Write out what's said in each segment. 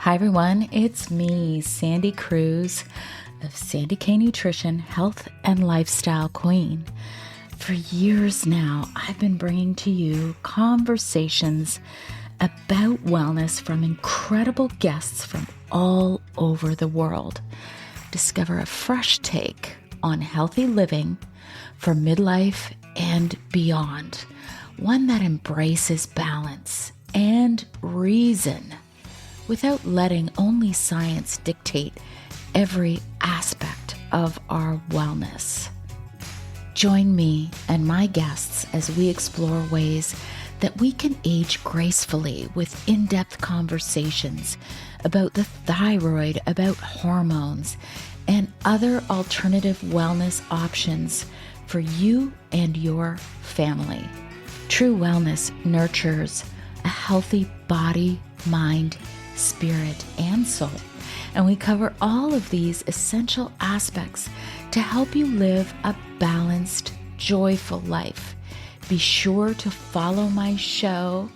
Hi everyone, it's me, Sandy Cruz of Sandy K Nutrition, Health and Lifestyle Queen. For years now, I've been bringing to you conversations about wellness from incredible guests from all over the world. Discover a fresh take on healthy living for midlife and beyond, one that embraces balance and reason, without letting only science dictate every aspect of our wellness. Join me and my guests as we explore ways that we can age gracefully with in-depth conversations about the thyroid, about hormones, and other alternative wellness options for you and your family. True wellness nurtures a healthy body, mind, spirit, and soul. And we cover all of these essential aspects to help you live a balanced, joyful life. Be sure to follow my show,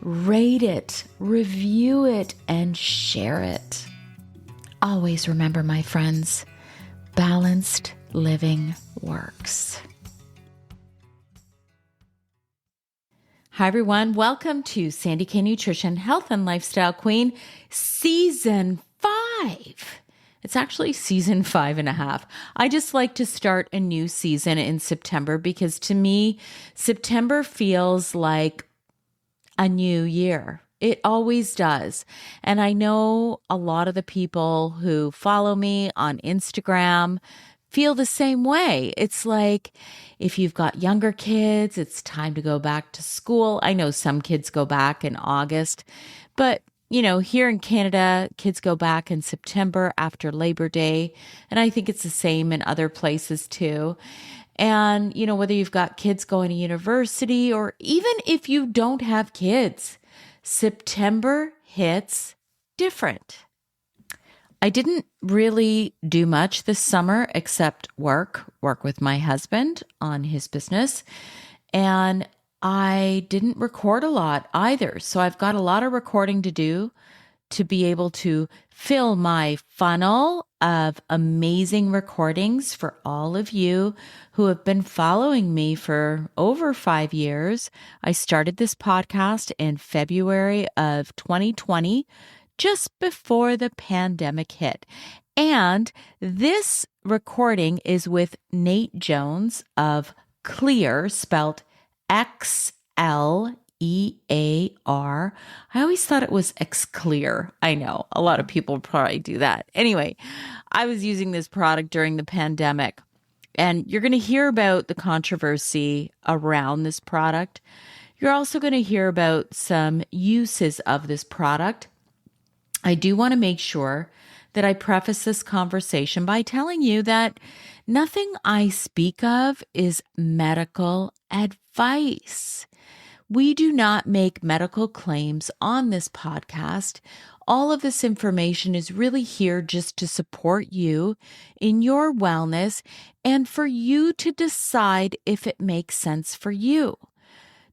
rate it, review it, and share it. Always remember, my friends, balanced living works. Hi, everyone. Welcome to Sandy K Nutrition, Health and Lifestyle Queen, Season 5. It's actually Season 5.5. I just like to start a new season in September because to me, September feels like a new year. It always does. And I know a lot of the people who follow me on Instagram feel the same way. It's like if you've got younger kids, it's time to go back to school. I know some kids go back in August, but here in Canada, kids go back in September after Labor Day. And I think it's the same in other places too. And, whether you've got kids going to university or even if you don't have kids, September hits different. I didn't really do much this summer except work with my husband on his business. And I didn't record a lot either. So I've got a lot of recording to do to be able to fill my funnel of amazing recordings for all of you who have been following me for over 5 years. I started this podcast in February of 2020. Just before the pandemic hit. And this recording is with Nate Jones of Xlear, spelled Xlear. I always thought it was Xlear. I know a lot of people probably do that. Anyway, I was using this product during the pandemic, and you're going to hear about the controversy around this product. You're also going to hear about some uses of this product. I do want to make sure that I preface this conversation by telling you that nothing I speak of is medical advice. We do not make medical claims on this podcast. All of this information is really here just to support you in your wellness and for you to decide if it makes sense for you.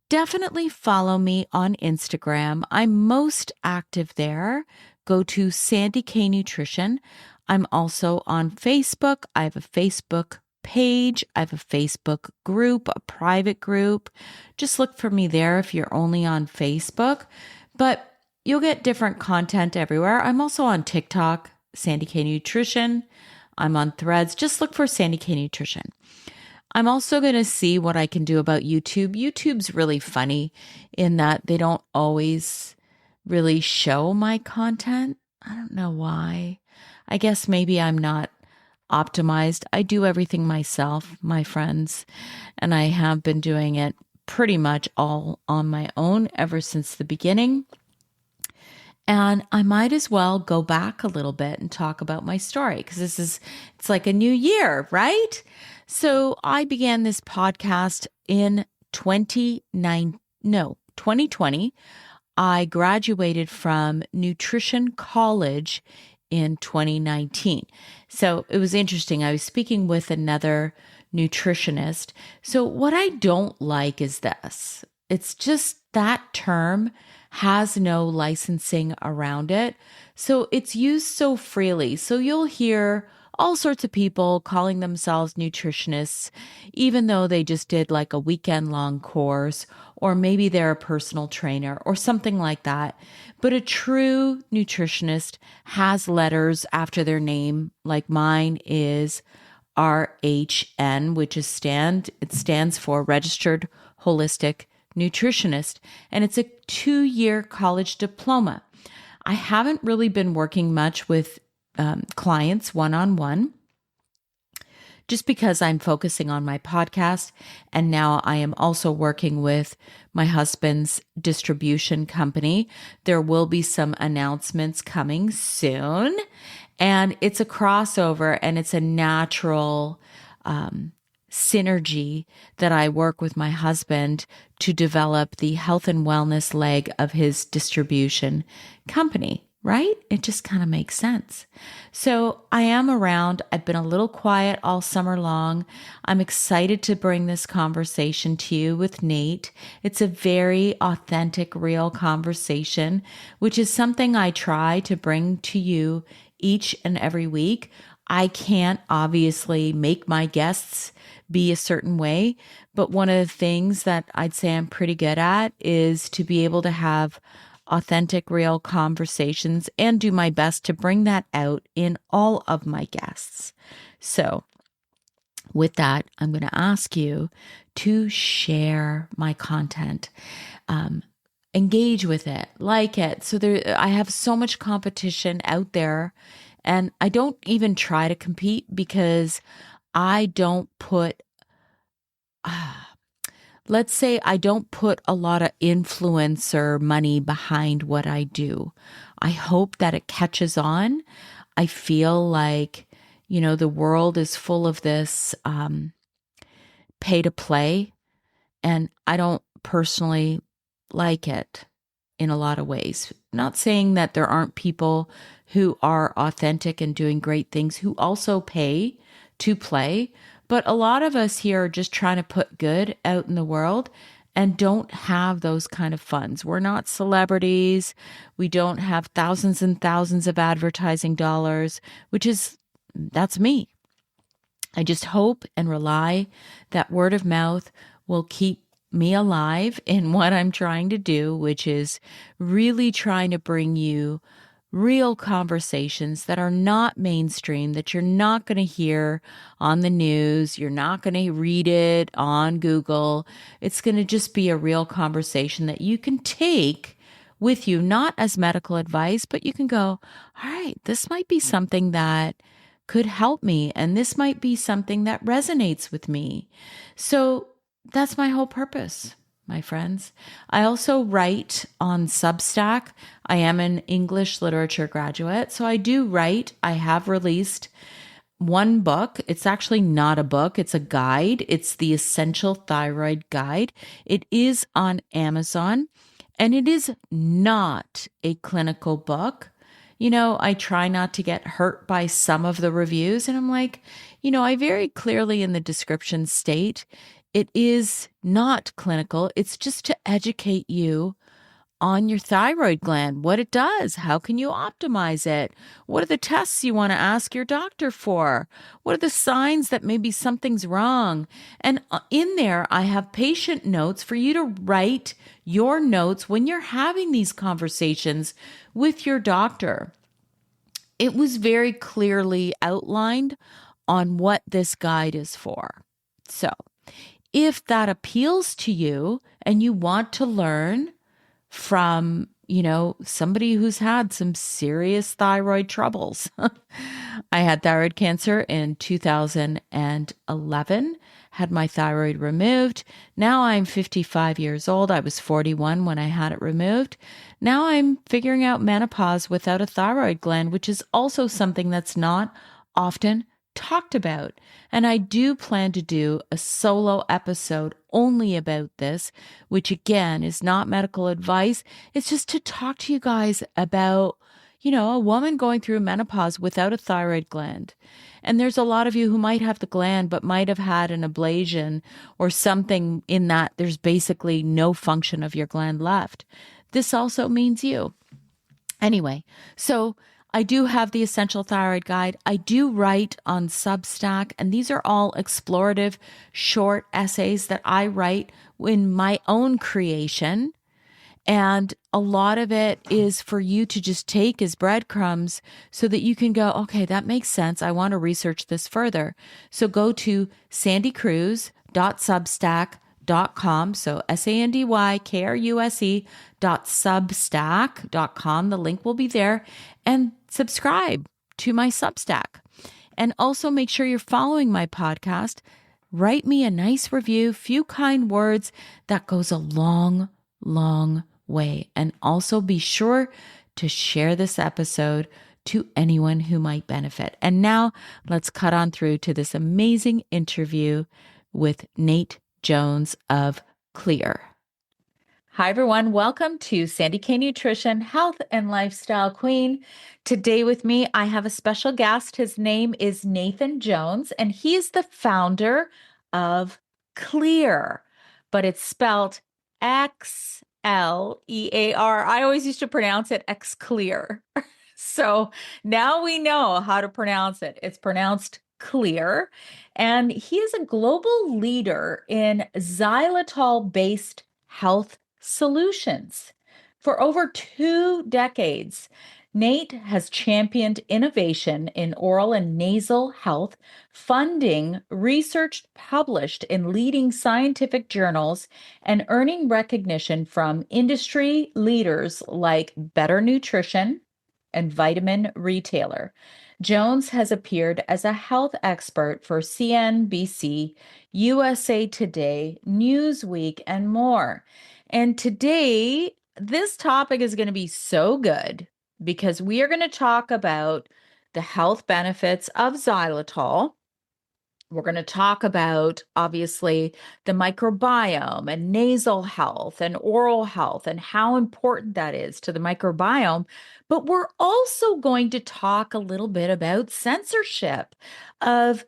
Definitely follow me on Instagram. I'm most active there. Go to Sandy K Nutrition. I'm also on Facebook. I have a Facebook page. I have a Facebook group, a private group. Just look for me there if you're only on Facebook. But you'll get different content everywhere. I'm also on TikTok, Sandy K Nutrition. I'm on Threads. Just look for Sandy K Nutrition. I'm also going to see what I can do about YouTube. YouTube's really funny in that they don't always really show my content. I don't know why. I guess maybe I'm not optimized. I do everything myself, my friends, and I have been doing it pretty much all on my own ever since the beginning. And I might as well go back a little bit and talk about my story because it's like a new year, right? So I began this podcast in 2020. I graduated from nutrition college in 2019. So it was interesting. I was speaking with another nutritionist. So what I don't like is this. It's just that term has no licensing around it. So it's used so freely. So you'll hear all sorts of people calling themselves nutritionists, even though they just did like a weekend long course, or maybe they're a personal trainer or something like that. But a true nutritionist has letters after their name, like mine is RHN, which is it stands for Registered Holistic Nutritionist, and it's a 2-year college diploma. I haven't really been working much with clients one-on-one, just because I'm focusing on my podcast. And now I am also working with my husband's distribution company. There will be some announcements coming soon. And it's a crossover and it's a natural synergy that I work with my husband to develop the health and wellness leg of his distribution company, right? It just kind of makes sense. So I am around. I've been a little quiet all summer long. I'm excited to bring this conversation to you with Nate. It's a very authentic, real conversation, which is something I try to bring to you each and every week. I can't obviously make my guests be a certain way, but one of the things that I'd say I'm pretty good at is to be able to have authentic, real conversations and do my best to bring that out in all of my guests. So with that, I'm going to ask you to share my content. Engage with it, like it. So I have so much competition out there, and I don't even try to compete because I don't put, let's say I don't put a lot of influencer money behind what I do. I hope that it catches on. I feel like, the world is full of this pay to play, and I don't personally like it in a lot of ways. Not saying that there aren't people who are authentic and doing great things who also pay to play, but a lot of us here are just trying to put good out in the world and don't have those kind of funds. We're not celebrities. We don't have thousands and thousands of advertising dollars, that's me. I just hope and rely that word of mouth will keep me alive in what I'm trying to do, which is really trying to bring you real conversations that are not mainstream, that you're not going to hear on the news. You're not going to read it on Google. It's going to just be a real conversation that you can take with you, not as medical advice, but you can go, all right, this might be something that could help me, and this might be something that resonates with me. So that's my whole purpose, my friends. I also write on Substack. I am an English literature graduate, so I do write. I have released one book. It's actually not a book. It's a guide. It's the Essential Thyroid Guide. It is on Amazon, and it is not a clinical book. I try not to get hurt by some of the reviews, and I'm like, I very clearly in the description state, it is not clinical. It's just to educate you on your thyroid gland, what it does, how can you optimize it, what are the tests you want to ask your doctor for, what are the signs that maybe something's wrong. And in there, I have patient notes for you to write your notes when you're having these conversations with your doctor. It was very clearly outlined on what this guide is for. So if that appeals to you and you want to learn from, somebody who's had some serious thyroid troubles. I had thyroid cancer in 2011, had my thyroid removed. Now I'm 55 years old. I was 41 when I had it removed. Now I'm figuring out menopause without a thyroid gland, which is also something that's not often talked about. And I do plan to do a solo episode only about this, which again is not medical advice. It's just to talk to you guys about, a woman going through menopause without a thyroid gland. And there's a lot of you who might have the gland, but might have had an ablation or something in that there's basically no function of your gland left. this also means you. Anyway, so I do have the Essential Thyroid Guide. I do write on Substack, and these are all explorative short essays that I write in my own creation. And a lot of it is for you to just take as breadcrumbs so that you can go, okay, that makes sense. I want to research this further. So go to sandycruse.substack.com. So sandykruse.substack.com. The link will be there, and subscribe to my Substack. And also make sure you're following my podcast. Write me a nice review, few kind words. That goes a long, long way. And also be sure to share this episode to anyone who might benefit. And now let's cut on through to this amazing interview with Nate Jones of Xlear. Hi, everyone. Welcome to Sandy K Nutrition, Health and Lifestyle Queen. Today with me, I have a special guest. His name is Nathan Jones, and he is the founder of Xlear, but it's spelled Xlear. I always used to pronounce it Xlear. So now we know how to pronounce it. It's pronounced Xlear. And he is a global leader in xylitol-based health solutions. For over 2 decades, Nate has championed innovation in oral and nasal health, funding research published in leading scientific journals and earning recognition from industry leaders like Better Nutrition and Vitamin Retailer. Jones has appeared as a health expert for CNBC, USA Today, Newsweek, and more. And today, this topic is going to be so good because we are going to talk about the health benefits of xylitol. We're going to talk about, obviously, the microbiome and nasal health and oral health and how important that is to the microbiome. But we're also going to talk a little bit about censorship of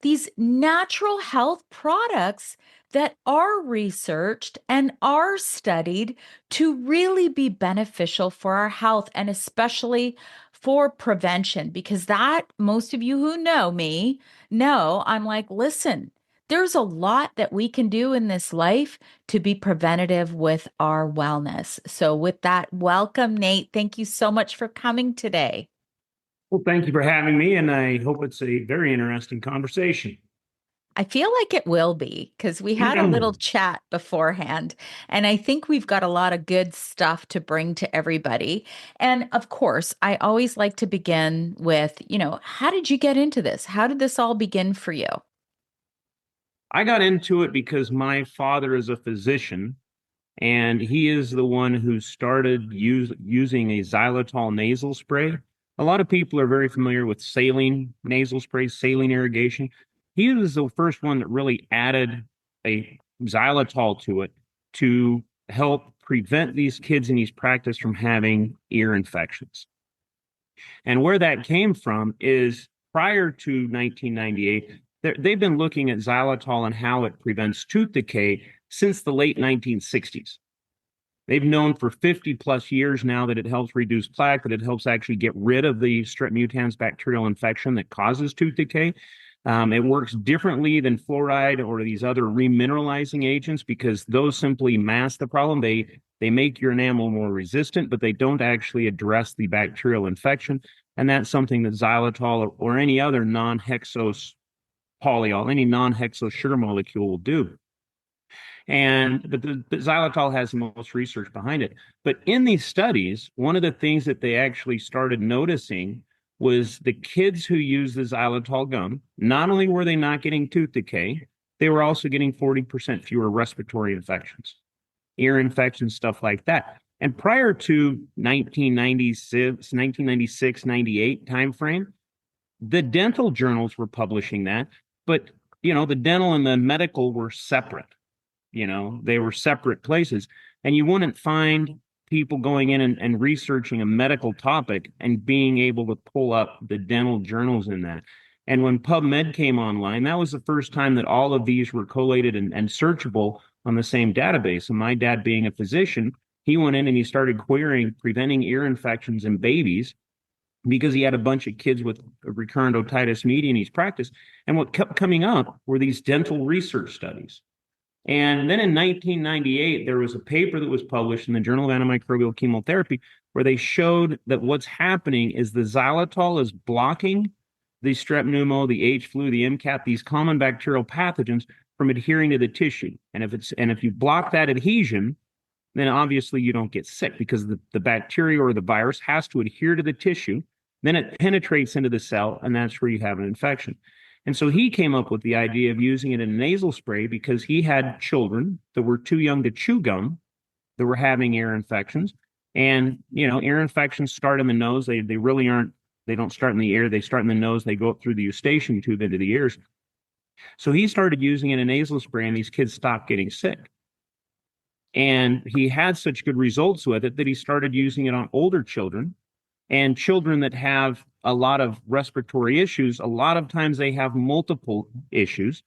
these natural health products that are researched and are studied to really be beneficial for our health, and especially for prevention, because that, most of you who know me know, I'm like, listen, there's a lot that we can do in this life to be preventative with our wellness. So with that, welcome, Nate. Thank you so much for coming today. Well, thank you for having me, and I hope it's a very interesting conversation. I feel like it will be because we had a little chat beforehand, and I think we've got a lot of good stuff to bring to everybody. And of course, I always like to begin with, how did you get into this? How did this all begin for you? I got into it because my father is a physician, and he is the one who started using a xylitol nasal spray. A lot of people are very familiar with saline nasal spray, saline irrigation. He was the first one that really added a xylitol to it to help prevent these kids in his practice from having ear infections. And where that came from is prior to 1998, they've been looking at xylitol and how it prevents tooth decay since the late 1960s. They've known for 50 plus years now that it helps reduce plaque, that it helps actually get rid of the strep mutans bacterial infection that causes tooth decay. It works differently than fluoride or these other remineralizing agents because those simply mask the problem. They make your enamel more resistant, but they don't actually address the bacterial infection. And that's something that xylitol or any other non-hexose polyol, any non-hexose sugar molecule will do. But the xylitol has the most research behind it. But in these studies, one of the things that they actually started noticing was the kids who used the xylitol gum, not only were they not getting tooth decay, they were also getting 40% fewer respiratory infections, ear infections, stuff like that. And prior to 1996, 98 timeframe, the dental journals were publishing that, but the dental and the medical were separate. They were separate places, and you wouldn't find people going in and researching a medical topic and being able to pull up the dental journals in that. And when PubMed came online, that was the first time that all of these were collated and searchable on the same database. And my dad being a physician, he went in and he started querying preventing ear infections in babies because he had a bunch of kids with recurrent otitis media in his practice. And what kept coming up were these dental research studies. And then in 1998, there was a paper that was published in the Journal of Antimicrobial Chemotherapy where they showed that what's happening is the xylitol is blocking the strep pneumo, the H flu, the MCAT, these common bacterial pathogens from adhering to the tissue. And if you block that adhesion, then obviously you don't get sick because the bacteria or the virus has to adhere to the tissue. Then it penetrates into the cell, and that's where you have an infection. And so he came up with the idea of using it in a nasal spray because he had children that were too young to chew gum that were having ear infections. And, ear infections start in the nose. They really aren't, they don't start in the ear. They start in the nose. They go up through the eustachian tube into the ears. So he started using it in a nasal spray, and these kids stopped getting sick. And he had such good results with it that he started using it on older children and children that have a lot of respiratory issues. A lot of times they have multiple issues.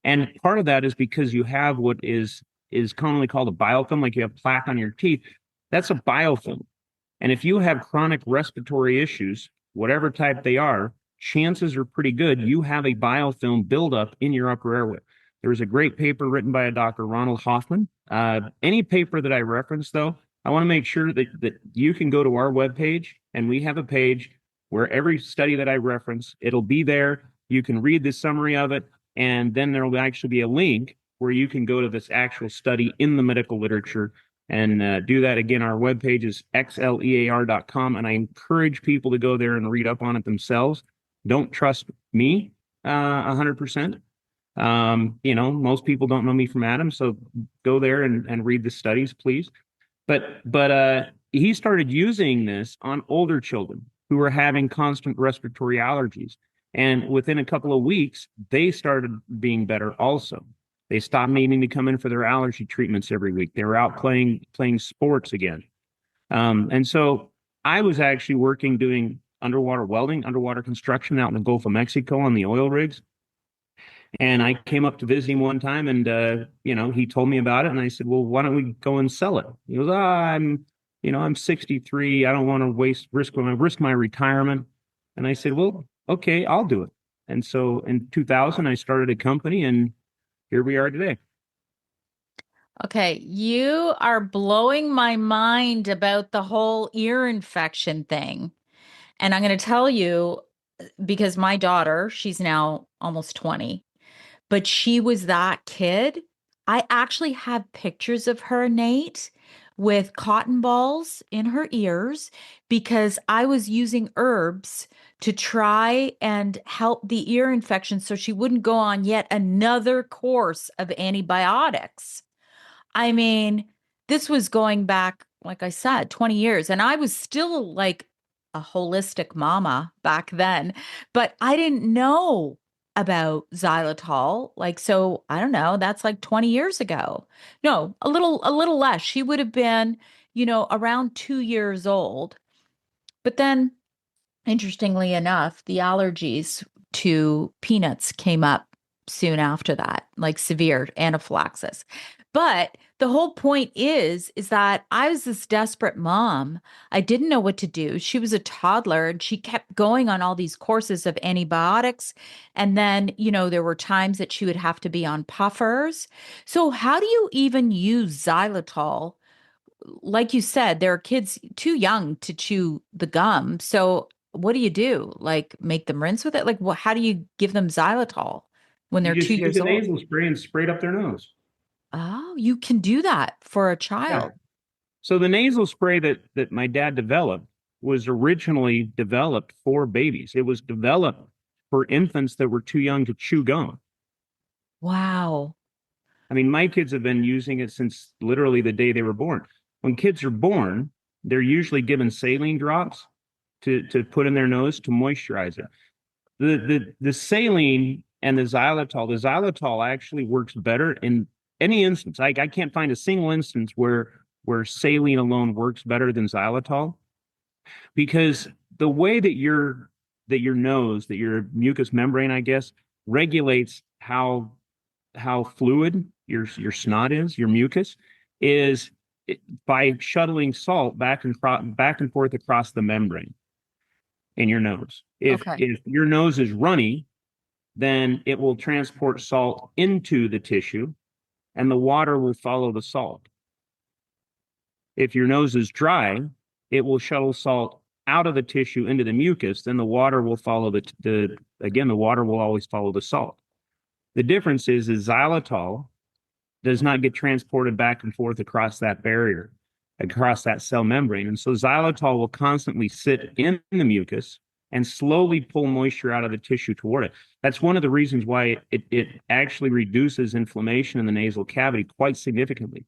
And part of that is because you have what is commonly called a biofilm, like you have plaque on your teeth. That's a biofilm. And if you have chronic respiratory issues, whatever type they are, chances are pretty good you have a biofilm buildup in your upper airway. There was a great paper written by a Dr. Ronald Hoffman. Any paper that I reference, though, I want to make sure that you can go to our webpage, and we have a page where every study that I reference, it'll be there. You can read the summary of it, and then there will actually be a link where you can go to this actual study in the medical literature and do that. Again, our webpage is xlear.com, and I encourage people to go there and read up on it themselves. Don't trust me 100%. Most people don't know me from Adam, so go there and read the studies, please. But he started using this on older children who were having constant respiratory allergies. And within a couple of weeks, they started being better also. They stopped needing to come in for their allergy treatments every week. They were out playing sports again. And so I was actually working doing underwater welding, underwater construction out in the Gulf of Mexico on the oil rigs. And I came up to visit him one time and, he told me about it. And I said, well, why don't we go and sell it? He goes, I'm 63. I don't want to risk my retirement. And I said, well, okay, I'll do it. And so in 2000, I started a company, and here we are today. Okay, you are blowing my mind about the whole ear infection thing. And I'm going to tell you because my daughter, she's now almost 20, but she was that kid. I actually have pictures of her, Nate, with cotton balls in her ears because I was using herbs to try and help the ear infection so she wouldn't go on yet another course of antibiotics. I mean, this was going back, like I said, 20 years, and I was still like a holistic mama back then, but I didn't know about xylitol. Like, so I don't know, that's like 20 years ago. No, a little less. She would have been, around 2 years old. But then interestingly enough, the allergies to peanuts came up soon after that, like severe anaphylaxis. But the whole point is that I was this desperate mom. I didn't know what to do. She was a toddler and she kept going on all these courses of antibiotics. And then, there were times that she would have to be on puffers. So how do you even use xylitol? Like you said, there are kids too young to chew the gum. So what do you do? Like make them rinse with it? Like how do you give them xylitol when You they're just two use years a old? nasal spray and spray it up their nose. Oh, you can do that for a Yeah. child. So the nasal spray that my dad developed was originally developed for babies. It was developed for infants that were too young to chew gum. Wow. I mean, my kids have been using it since literally the day they were born. When kids are born, they're usually given saline drops to put in their nose to moisturize it. The saline and the xylitol actually works better in any instance. I can't find a single instance where saline alone works better than xylitol because the way that your mucous membrane, I guess, regulates how fluid your snot is, your mucus is by shuttling salt back and forth across the membrane in your nose. Okay. If your nose is runny, then it will transport salt into the tissue and the water will follow the salt. If your nose is dry, it will shuttle salt out of the tissue into the mucus, then the water will follow the water will always follow the salt. The difference is xylitol does not get transported back and forth across that barrier, across that cell membrane. And so xylitol will constantly sit in the mucus and slowly pull moisture out of the tissue toward it. That's one of the reasons why it actually reduces inflammation in the nasal cavity quite significantly.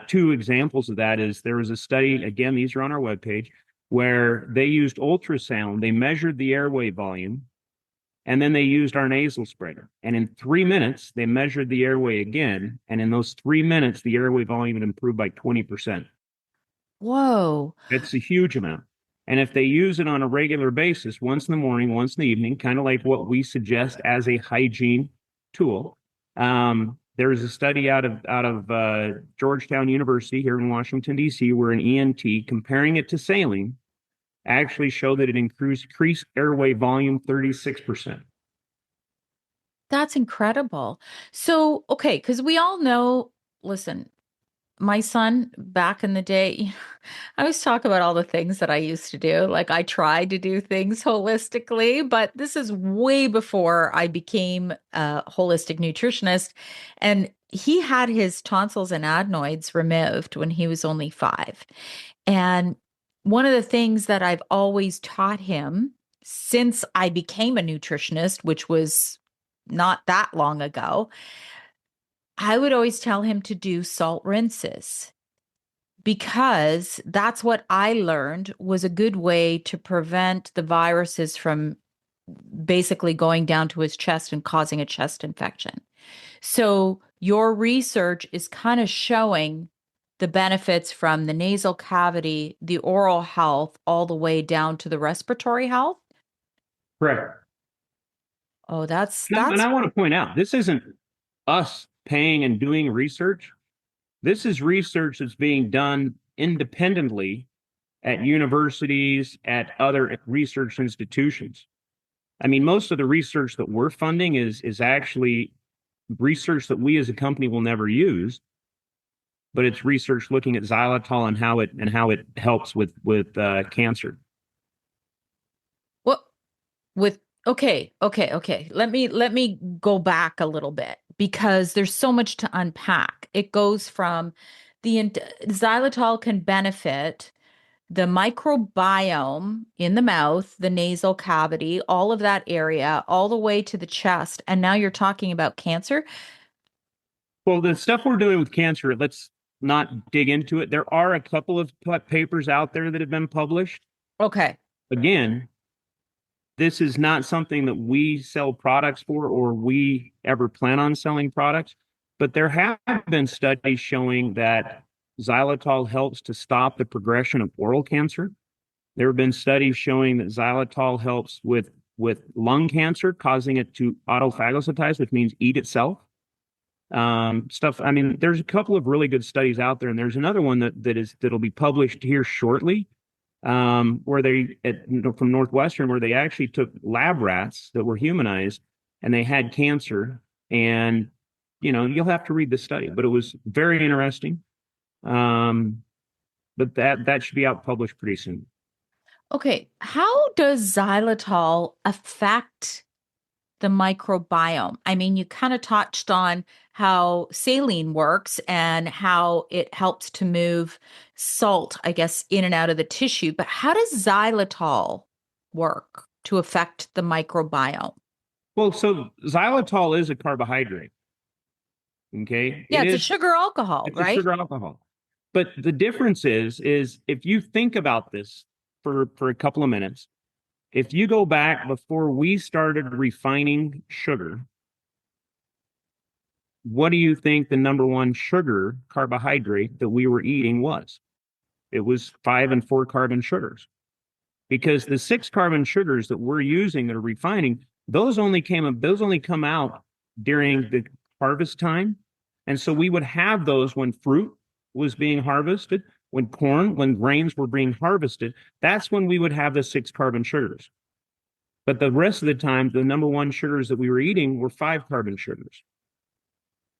Two examples of that is there was a study, again, these are on our webpage, where they used ultrasound, they measured the airway volume, and then they used our nasal spray. And in 3 minutes, they measured the airway again. And in those 3 minutes, the airway volume had improved by 20%. Whoa. That's a huge amount. And if they use it on a regular basis, once in the morning, once in the evening, kind of like what we suggest as a hygiene tool, there's a study out of Georgetown University here in Washington, D.C., where an ENT comparing it to saline actually showed that it increased airway volume 36%. That's incredible. So, okay, because we all know, listen, my son back in the day, I always talk about all the things that I used to do. Like I tried to do things holistically, but this is way before I became a holistic nutritionist. And he had his tonsils and adenoids removed when he was only 5. And one of the things that I've always taught him since I became a nutritionist, which was not that long ago, I would always tell him to do salt rinses because that's what I learned was a good way to prevent the viruses from basically going down to his chest and causing a chest infection. So your research is kind of showing the benefits from the nasal cavity, the oral health, all the way down to the respiratory health. Correct. Oh, that's And that's I want to point out, this isn't us paying and doing research. This is research that's being done independently at universities, at other research institutions. I mean, most of the research that we're funding is actually research that we as a company will never use, but it's research looking at xylitol and how it helps with cancer. what with okay. Let me go back a little bit because there's so much to unpack. It goes from xylitol can benefit the microbiome in the mouth, the nasal cavity, all of that area, all the way to the chest. And now you're talking about cancer. Well, the stuff we're doing with cancer, let's not dig into it. There are a couple of papers out there that have been published. Okay. Again, this is not something that we sell products for or we ever plan on selling products, but there have been studies showing that xylitol helps to stop the progression of oral cancer. There have been studies showing that xylitol helps with lung cancer, causing it to autophagocytize, which means eat itself. Stuff. I mean, there's a couple of really good studies out there, and there's another one that'll be published here shortly, where from Northwestern, where they actually took lab rats that were humanized and they had cancer. And you'll have to read the study, but it was very interesting. But that should be out published pretty soon. Okay. How does xylitol affect the microbiome? I mean, you kind of touched on how saline works and how it helps to move salt, I guess, in and out of the tissue. But how does xylitol work to affect the microbiome? Well, so xylitol is a carbohydrate. Okay, Yeah, it's a sugar alcohol, it's a right? sugar alcohol. But the difference is if you think about this for a couple of minutes, if you go back before we started refining sugar, what do you think the number one sugar carbohydrate that we were eating was? It was 5 and 4 carbon sugars. Because the 6 carbon sugars that we're using that are refining, those only come out during the harvest time. And so we would have those when fruit was being harvested, when grains were being harvested, that's when we would have the six carbon sugars. But the rest of the time, the number one sugars that we were eating were five carbon sugars.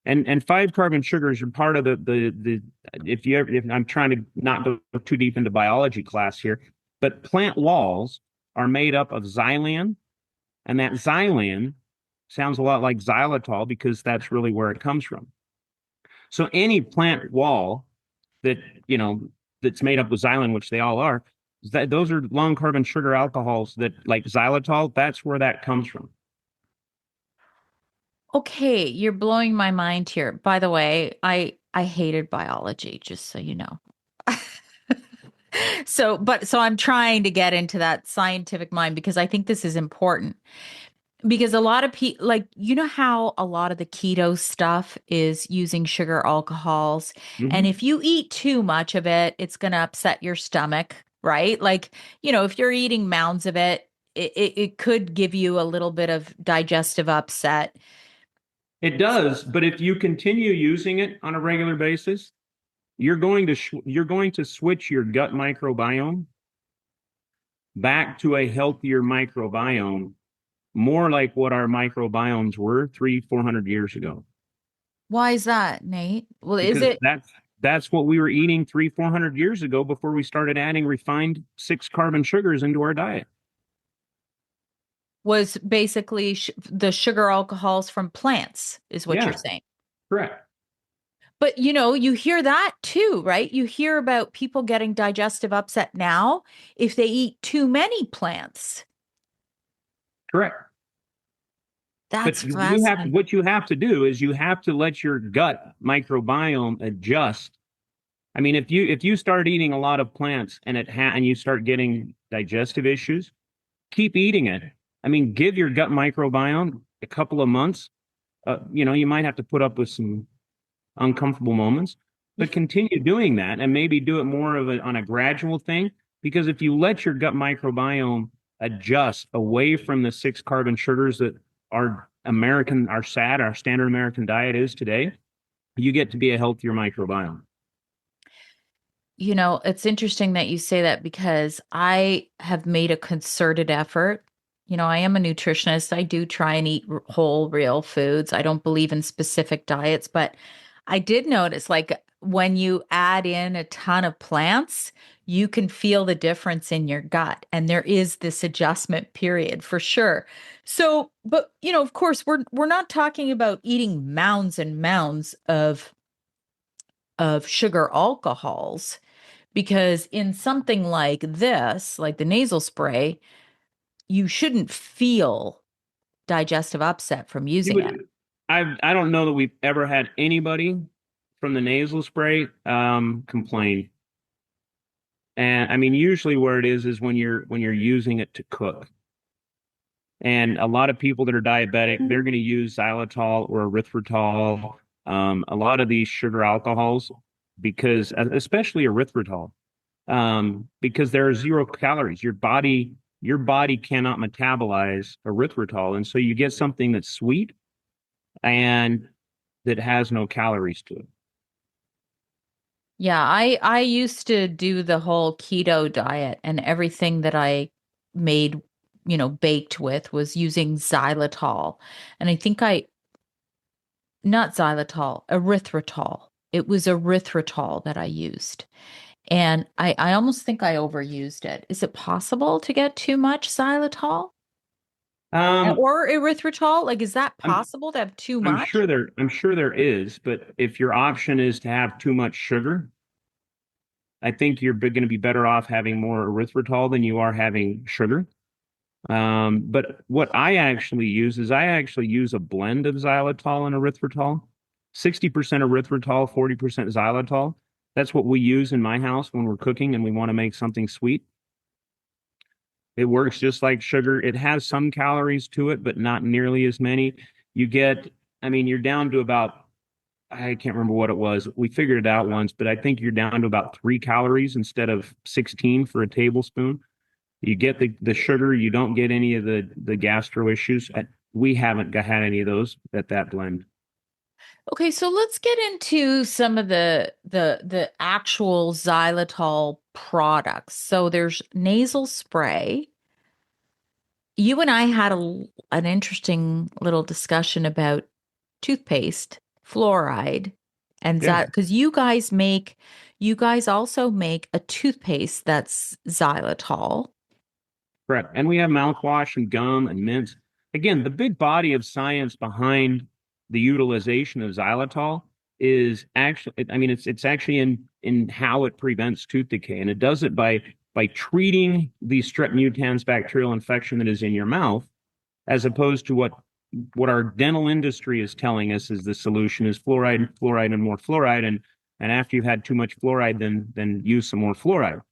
And five carbon sugars are part of the if you ever, if I'm trying to not go too deep into biology class here, but plant walls are made up of xylan, and that xylan sounds a lot like xylitol because that's really where it comes from. So any plant wall that, you know, that's made up with xylan, which they all are, that those are long carbon sugar alcohols that like xylitol, that's where that comes from. Okay, you're blowing my mind here. By the way, I hated biology, just so you know. So I'm trying to get into that scientific mind because I think this is important. Because a lot of people, like, you know how a lot of the keto stuff is using sugar alcohols. And Mhm. if you eat too much of it, it's going to upset your stomach, right? Like, if you're eating mounds of it, it could give you a little bit of digestive upset. It does, but if you continue using it on a regular basis, you're going to switch your gut microbiome back to a healthier microbiome, more like what our microbiomes were 300-400 years ago. Why is that, Nate? Well, is Because it that's what we were eating 300-400 years ago before we started adding refined six carbon sugars into our diet. was basically the sugar alcohols from plants, is what you're Yeah, saying. correct. But you hear that too, right? You hear about people getting digestive upset now if they eat too many plants. Correct. But That's fascinating. what you have to do is you have to let your gut microbiome adjust. I mean, if you start eating a lot of plants and and you start getting digestive issues, keep eating it. I mean, give your gut microbiome a couple of months. You might have to put up with some uncomfortable moments, but continue doing that and maybe do it more of on a gradual thing. Because if you let your gut microbiome adjust away from the six carbon sugars that our standard American diet is today, you get to be a healthier microbiome. It's interesting that you say that because I have made a concerted effort. I am a nutritionist. I do try and eat whole, real foods. I don't believe in specific diets, but I did notice like when you add in a ton of plants, you can feel the difference in your gut. And there is this adjustment period for sure. So, but of course, we're not talking about eating mounds and mounds of sugar alcohols because in something like this, like the nasal spray, you shouldn't feel digestive upset from You using it. would, I don't know that we've ever had anybody from the nasal spray complain. And I mean, usually where it is when you're using it to cook. And a lot of people that are diabetic, they're going to use xylitol or erythritol, a lot of these sugar alcohols, because especially erythritol, because there are zero calories. Your body cannot metabolize erythritol, and so you get something that's sweet and that has no calories to it. Yeah, I used to do the whole keto diet and everything that I made, baked with was using xylitol. And I think not xylitol, erythritol. It was erythritol that I used. And I almost think I overused it. Is it possible to get too much xylitol Um, or erythritol? Like, is that I'm possible to have too I'm much? sure there is, but if your option is to have too much sugar, I think you're going to be better off having more erythritol than you are having sugar. But what I actually use a blend of xylitol and erythritol, 60% erythritol, 40% xylitol. That's what we use in my house when we're cooking and we want to make something sweet. It works just like sugar. It has some calories to it, but not nearly as many. You get, I mean, you're down to about, I can't remember what it was. We figured it out once, but I think you're down to about 3 calories instead of 16 for a tablespoon. You get the sugar, you don't get any of the gastro issues. We haven't had any of those at that blend. Okay, so let's get into some of the actual xylitol products. So there's nasal spray. You and I had an interesting little discussion about toothpaste, fluoride, and Yeah, that because you guys also make a toothpaste that's xylitol. correct. And we have mouthwash and gum and mints. Again, the big body of science behind the utilization of xylitol is actually, I mean, it's actually in how it prevents tooth decay, and it does it by treating the strep mutans bacterial infection that is in your mouth, as opposed to what our dental industry is telling us is the solution is fluoride, fluoride, and more fluoride, and after you've had too much fluoride, then use some more fluoride.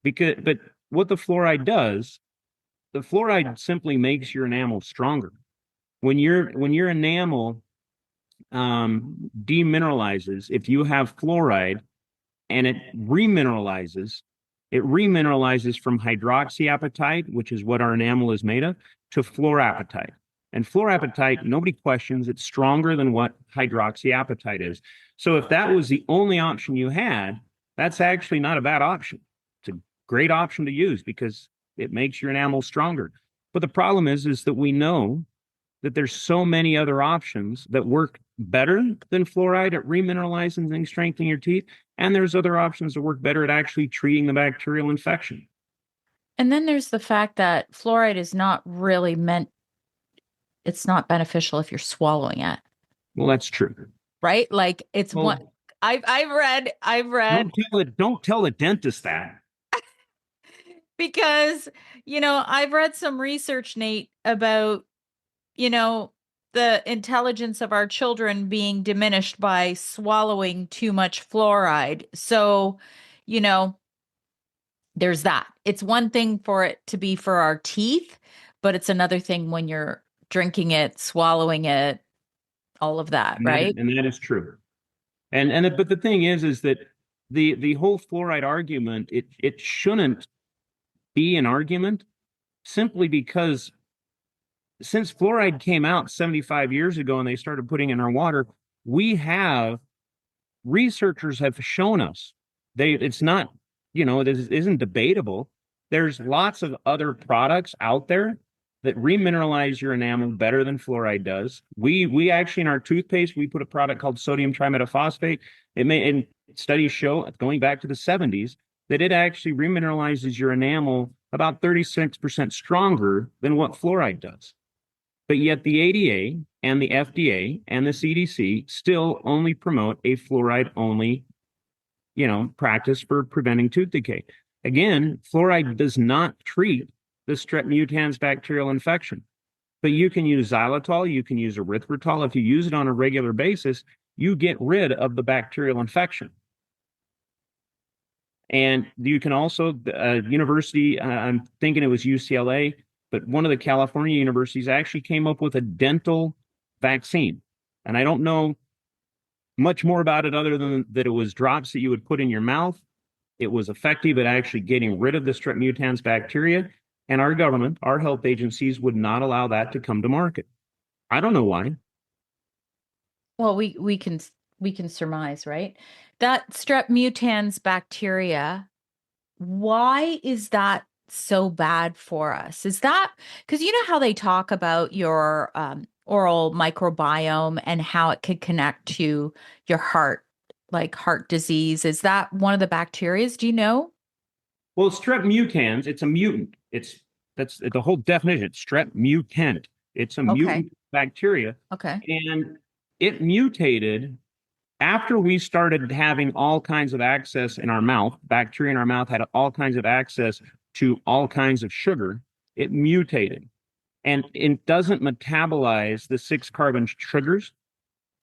But what the fluoride does, the fluoride simply makes your enamel stronger. When your enamel demineralizes, if you have fluoride and it remineralizes from hydroxyapatite, which is what our enamel is made of, to fluorapatite. And fluorapatite, nobody questions, it's stronger than what hydroxyapatite is. So if that was the only option you had, that's actually not a bad option. It's a great option to use because it makes your enamel stronger. But the problem is that we know that there's so many other options that work better than fluoride at remineralizing and strengthening your teeth. And there's other options that work better at actually treating the bacterial infection. And then there's the fact that fluoride is not really meant, it's not beneficial if you're swallowing it, Well, that's true. right? Like it's one Well, I've read don't tell the dentist that. because, I've read some research, Nate, about, you know, the intelligence of our children being diminished by swallowing too much fluoride. So, you know, there's that. It's one thing for it to be for our teeth, but it's another thing when you're drinking it, swallowing it, all of that, right? And that is true. But the thing is that the whole fluoride argument, it shouldn't be an argument simply because since fluoride came out 75 years ago and they started putting in our water, we have researchers have shown us it's not, this isn't debatable. There's lots of other products out there that remineralize your enamel better than fluoride does. We actually in our toothpaste we put a product called sodium trimetaphosphate. And studies show going back to the 70s that it actually remineralizes your enamel about 36% stronger than what fluoride does. But yet the ADA and the FDA and the CDC still only promote a fluoride only, practice for preventing tooth decay. Again, fluoride does not treat the strep mutans bacterial infection, but you can use xylitol, you can use erythritol. If you use it on a regular basis, you get rid of the bacterial infection. And you can also, university, I'm thinking it was UCLA, but one of the California universities actually came up with a dental vaccine. And I don't know much more about it other than that it was drops that you would put in your mouth. It was effective at actually getting rid of the strep mutans bacteria. And our government, our health agencies would not allow that to come to market. I don't know why. Well, we can surmise, right? That strep mutans bacteria, why is that so bad for us? Is that because you know how they talk about your oral microbiome and how it could connect to your heart, like heart disease? Is that one of the bacterias? Do you know? Well, strep mutans, it's a mutant. That's the whole definition. It's strep mutant. It's a Okay. mutant bacteria. Okay. And it mutated after we started having all kinds of access in our mouth. Bacteria in our mouth had all kinds of access to all kinds of sugar. It mutated. And it doesn't metabolize the six carbon sugars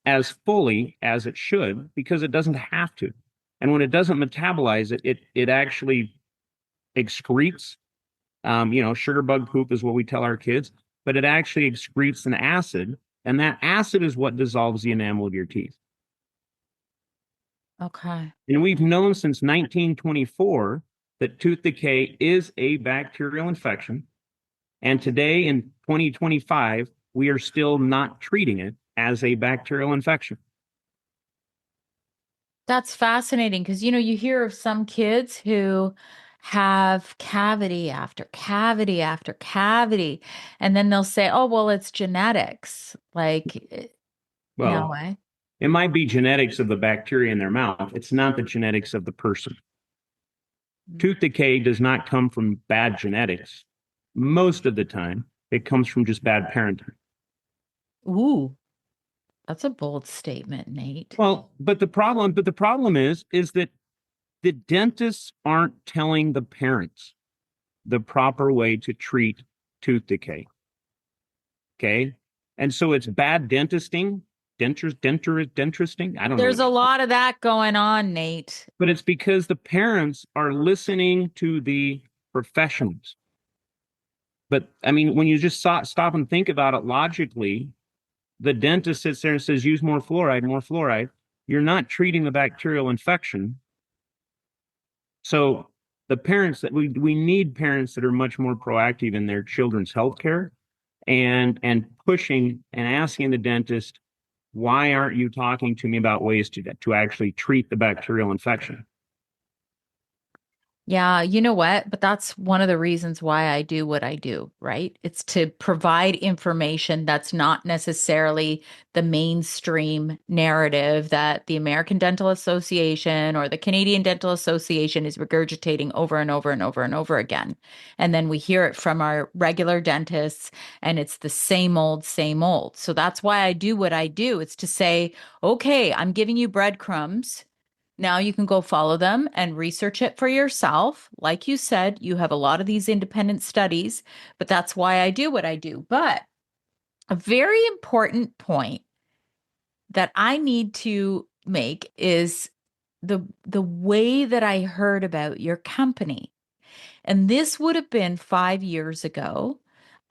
as fully as it should because it doesn't have to. And when it doesn't metabolize it, it actually excretes, sugar bug poop is what we tell our kids, but it actually excretes an acid, and that acid is what dissolves the enamel of your teeth. Okay. And we've known since 1924 that tooth decay is a bacterial infection. And today in 2025, we are still not treating it as a bacterial infection. That's fascinating because, you hear of some kids who have cavity after cavity after cavity, and then they'll say, oh, well, it's genetics. Like, no Well, way. it might be genetics of the bacteria in their mouth. It's not the genetics of the person. Tooth decay does not come from bad genetics. Most of the time, it comes from just bad parenting. Ooh, that's a bold statement, Nate. Well, but the problem is that the dentists aren't telling the parents the proper way to treat tooth decay. Okay. And so it's bad dentisting. I don't know There's what a you call it. lot of that going on, Nate. But it's because the parents are listening to the professionals. But I mean, when you just stop and think about it logically, the dentist sits there and says, use more fluoride, more fluoride. You're not treating the bacterial infection. So the parents that we need parents that are much more proactive in their children's health care and pushing and asking the dentist, why aren't you talking to me about ways to actually treat the bacterial infection? Yeah, you know what? But that's one of the reasons why I do what I do, right? It's to provide information that's not necessarily the mainstream narrative that the American Dental Association or the Canadian Dental Association is regurgitating over and over and over and over again. And then we hear it from our regular dentists, and it's the same old, same old. So that's why I do what I do. It's to say, okay, I'm giving you breadcrumbs. Now you can go follow them and research it for yourself. Like you said, you have a lot of these independent studies, but that's why I do what I do. But a very important point that I need to make is the way that I heard about your company. And this would have been 5 years ago.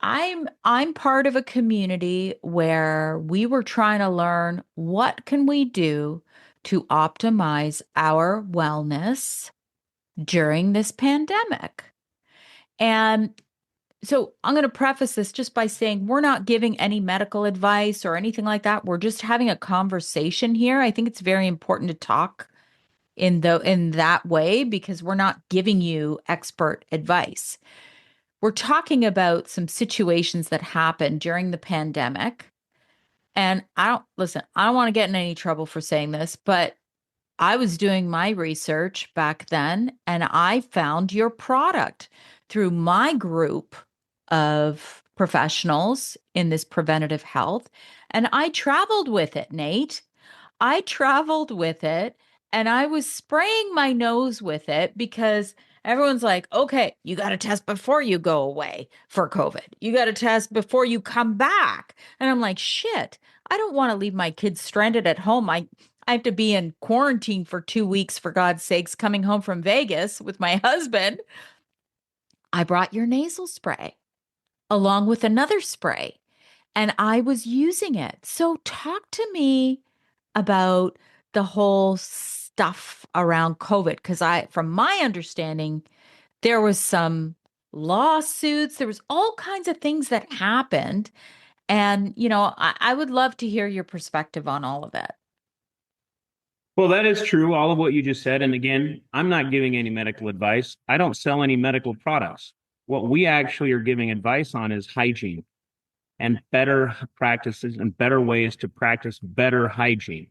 I'm part of a community where we were trying to learn what can we do to optimize our wellness during this pandemic. And so I'm going to preface this just by saying we're not giving any medical advice or anything like that. We're just having a conversation here. I think it's very important to talk in that way because we're not giving you expert advice. We're talking about some situations that happened during the pandemic. And I don't want to get in any trouble for saying this, but I was doing my research back then and I found your product through my group of professionals in this preventative health. And I traveled with it, Nate. I traveled with it and I was spraying my nose with it because everyone's like, okay, you got to test before you go away for COVID. You got to test before you come back. And I'm like, shit, I don't want to leave my kids stranded at home. I have to be in quarantine for 2 weeks, for God's sakes, coming home from Vegas with my husband. I brought your nasal spray along with another spray and I was using it. So, talk to me about the whole stuff around COVID because from my understanding, there was some lawsuits, there was all kinds of things that happened. And, I would love to hear your perspective on all of it. Well, that is true, all of what you just said. And again, I'm not giving any medical advice. I don't sell any medical products. What we actually are giving advice on is hygiene and better practices and better ways to practice better hygiene.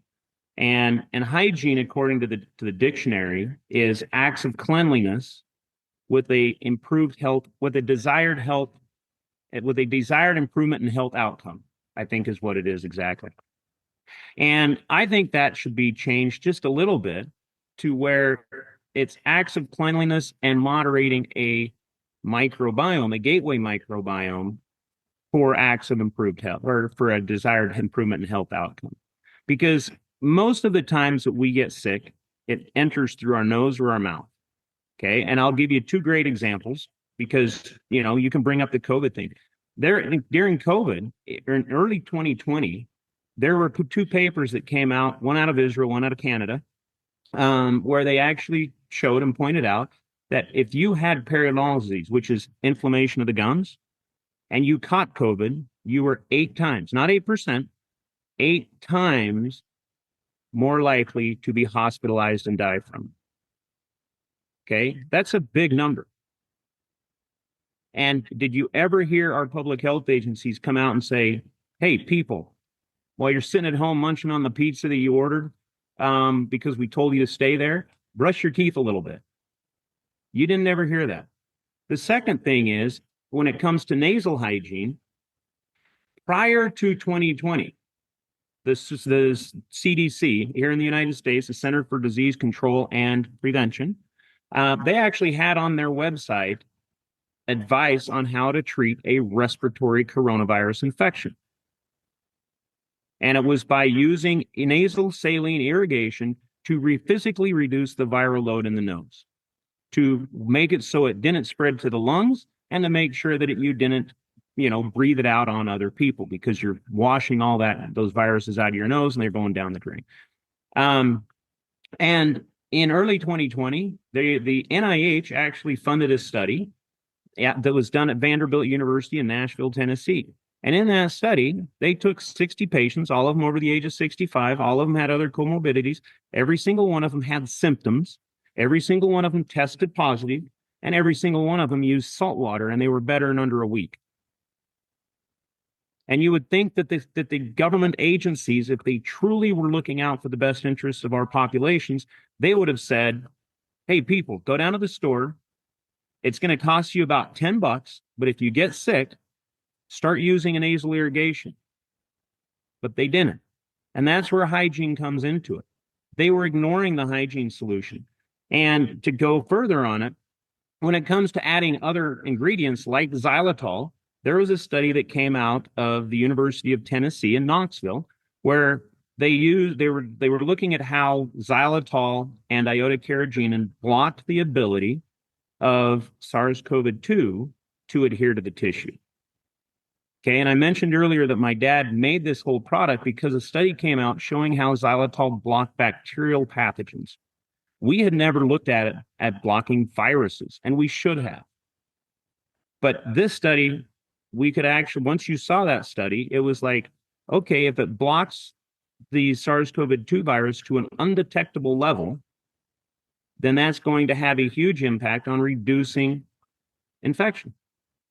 And hygiene, according to the dictionary, is acts of cleanliness with a improved health, with a desired improvement in health outcome, I think is what it is exactly. And I think that should be changed just a little bit to where it's acts of cleanliness and moderating a microbiome, a gateway microbiome for acts of improved health or for a desired improvement in health outcome. Because most of the times that we get sick, it enters through our nose or our mouth. Okay. And I'll give you two great examples because, you can bring up the COVID thing. During COVID, in early 2020, there were two papers that came out, one out of Israel, one out of Canada, where they actually showed and pointed out that if you had periodontal disease, which is inflammation of the gums, and you caught COVID, you were 8 times, not 8%, 8 times more likely to be hospitalized and die from it. Okay, that's a big number. And did you ever hear our public health agencies come out and say, hey, people, while you're sitting at home munching on the pizza that you ordered, because we told you to stay there, brush your teeth a little bit? You didn't ever hear that. The second thing is, when it comes to nasal hygiene, prior to 2020, the CDC here in the United States, the Center for Disease Control and Prevention, they actually had on their website advice on how to treat a respiratory coronavirus infection. And it was by using nasal saline irrigation to physically reduce the viral load in the nose, to make it so it didn't spread to the lungs, and to make sure that you didn't, breathe it out on other people, because you're washing all those viruses out of your nose and they're going down the drain. And in early 2020, the NIH actually funded a study that was done at Vanderbilt University in Nashville, Tennessee. And in that study, they took 60 patients, all of them over the age of 65. All of them had other comorbidities. Every single one of them had symptoms. Every single one of them tested positive. And every single one of them used salt water, and they were better in under a week. And you would think that the government agencies, if they truly were looking out for the best interests of our populations, they would have said, hey, people, go down to the store. It's going to cost you about $10, but if you get sick, start using a nasal irrigation. But they didn't. And that's where hygiene comes into it. They were ignoring the hygiene solution. And to go further on it, when it comes to adding other ingredients like xylitol, there was a study that came out of the University of Tennessee in Knoxville, where they were looking at how xylitol and iota-carrageenan blocked the ability of SARS-CoV-2 to adhere to the tissue. Okay, and I mentioned earlier that my dad made this whole product because a study came out showing how xylitol blocked bacterial pathogens. We had never looked at it at blocking viruses, and we should have. But this study, we could actually, once you saw that study, it was like, okay, if it blocks the SARS-CoV-2 virus to an undetectable level, then that's going to have a huge impact on reducing infection.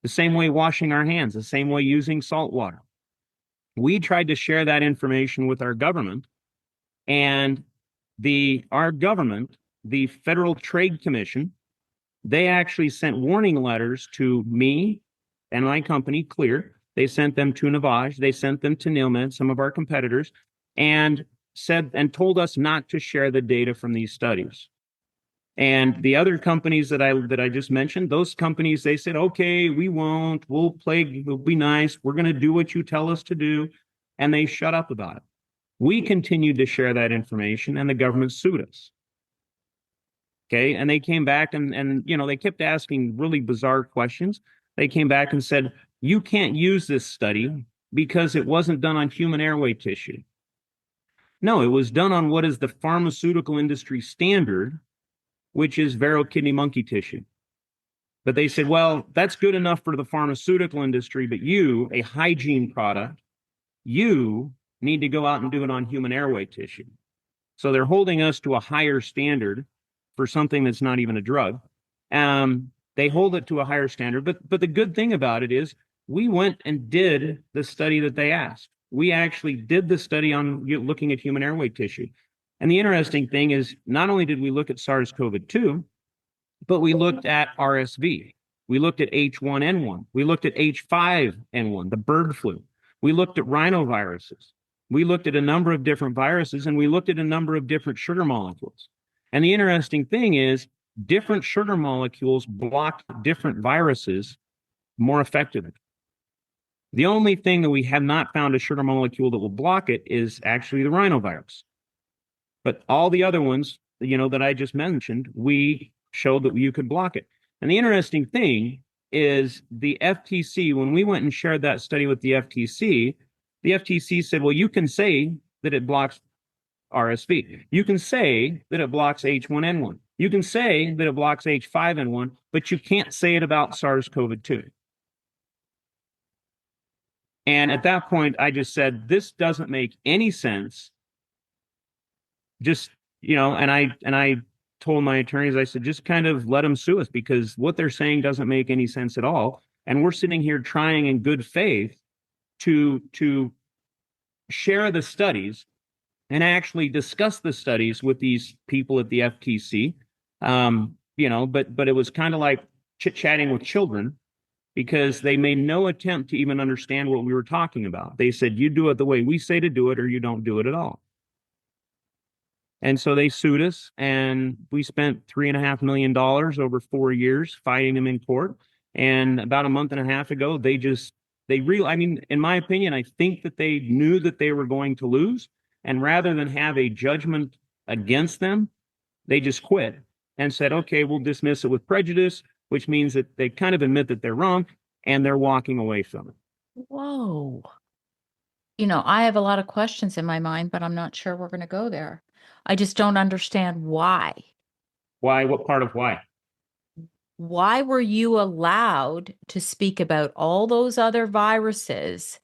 The same way washing our hands, the same way using salt water. We tried to share that information with our government, and our government, the Federal Trade Commission, they actually sent warning letters to me and my company, Xlear. They sent them to Navage. They sent them to NeilMed, some of our competitors, and told us not to share the data from these studies. And the other companies that I just mentioned, those companies, they said, okay, we won't, we'll be nice. We're going to do what you tell us to do. And they shut up about it. We continued to share that information, and the government sued us. Okay. And they came back and they kept asking really bizarre questions. They came back and said, you can't use this study because it wasn't done on human airway tissue. No, it was done on what is the pharmaceutical industry standard, which is vero kidney monkey tissue. But they said, well, that's good enough for the pharmaceutical industry, but you, a hygiene product, you need to go out and do it on human airway tissue. So they're holding us to a higher standard for something that's not even a drug. They hold it to a higher standard. But the good thing about it is we went and did the study that they asked. We actually did the study on looking at human airway tissue. And the interesting thing is, not only did we look at SARS-CoV-2, but we looked at RSV. We looked at H1N1. We looked at H5N1, the bird flu. We looked at rhinoviruses. We looked at a number of different viruses, and we looked at a number of different sugar molecules. And the interesting thing is, different sugar molecules block different viruses more effectively. The only thing that we have not found a sugar molecule that will block it is actually the rhinovirus. But all the other ones, that I just mentioned, we showed that you could block it. And the interesting thing is the FTC, when we went and shared that study with the FTC said, well, you can say that it blocks RSV. You can say that it blocks H1N1. You can say that it blocks H5N1, but you can't say it about SARS-CoV-2. And at that point, I just said, this doesn't make any sense. just, and I told my attorneys, I said, just kind of let them sue us because what they're saying doesn't make any sense at all. And we're sitting here trying in good faith to share the studies and actually discuss the studies with these people at the FTC. But it was kind of like chit-chatting with children because they made no attempt to even understand what we were talking about. They said, you do it the way we say to do it, or you don't do it at all. And so they sued us, and we spent $3.5 million over 4 years fighting them in court. And about a month and a half ago, I mean, in my opinion, I think that they knew that they were going to lose. And rather than have a judgment against them, they just quit and said, okay, we'll dismiss it with prejudice, which means that they kind of admit that they're wrong and they're walking away from it. Whoa. I have a lot of questions in my mind, but I'm not sure we're going to go there. I just don't understand why. Why? What part of why? Why were you allowed to speak about all those other viruses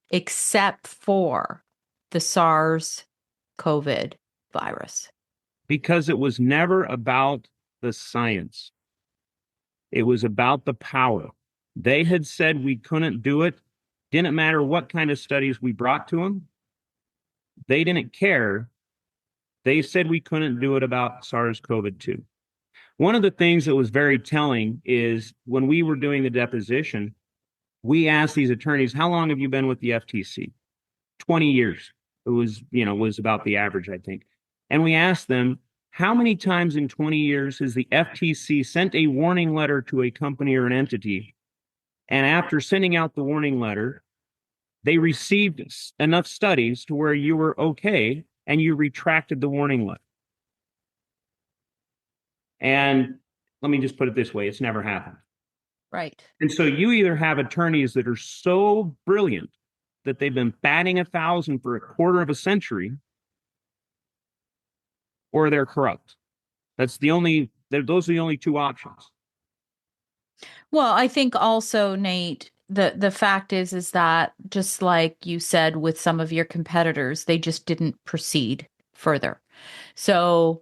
except for the SARS COVID virus? Because it was never about the science. It was about the power. They had said we couldn't do it. Didn't matter what kind of studies we brought to them. They didn't care. They said we couldn't do it about SARS-CoV-2. One of the things that was very telling is when we were doing the deposition, we asked these attorneys, how long have you been with the FTC? 20 years. It was about the average, I think. And we asked them, how many times in 20 years has the FTC sent a warning letter to a company or an entity? And after sending out the warning letter, they received enough studies to where you were okay and you retracted the warning letter. And let me just put it this way, it's never happened. Right. And so you either have attorneys that are so brilliant that they've been batting 1,000 for a quarter of a century, or they're corrupt. Those are the only two options. Well, I think also, Nate, the fact is that just like you said with some of your competitors, they just didn't proceed further. So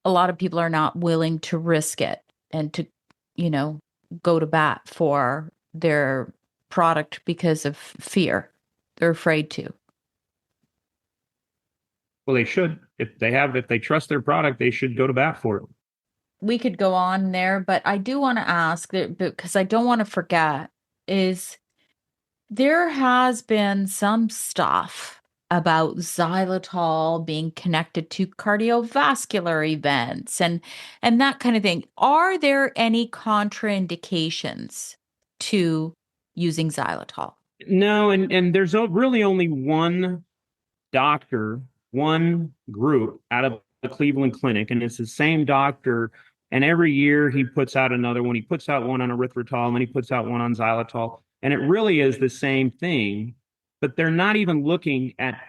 a lot of people are not willing to risk it and to, you know, go to bat for their product because of fear. They're afraid to. Well, they should. If they trust their product, they should go to bat for it. We could go on there, but I do want to ask that because I don't want to forget is there has been some stuff about xylitol being connected to cardiovascular events and that kind of thing. Are there any contraindications to using xylitol? No, and there's really only one doctor, one group out of the Cleveland Clinic, and it's the same doctor. And every year he puts out another one. He puts out one on erythritol, and then he puts out one on xylitol. And it really is the same thing, but they're not even looking at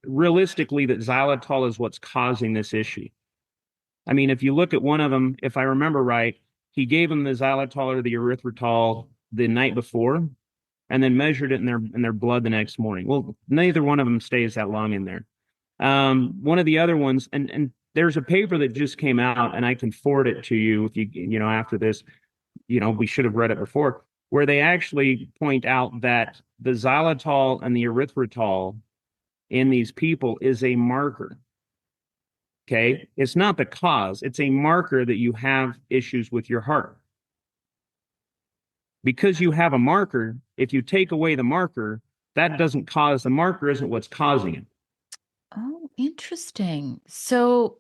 realistically that xylitol is what's causing this issue. I mean, if you look at one of them, if I remember right, he gave him the xylitol or the erythritol the night before, and then measured it in their blood the next morning. Well, neither one of them stays that long in there. One of the other ones, and there's a paper that just came out, and I can forward it to you if after this, we should have read it before, where they actually point out that the xylitol and the erythritol in these people is a marker. Okay. It's not the cause. It's a marker that you have issues with your heart. Because you have a marker, if you take away the marker, that doesn't cause the marker isn't what's causing it. Oh, interesting. So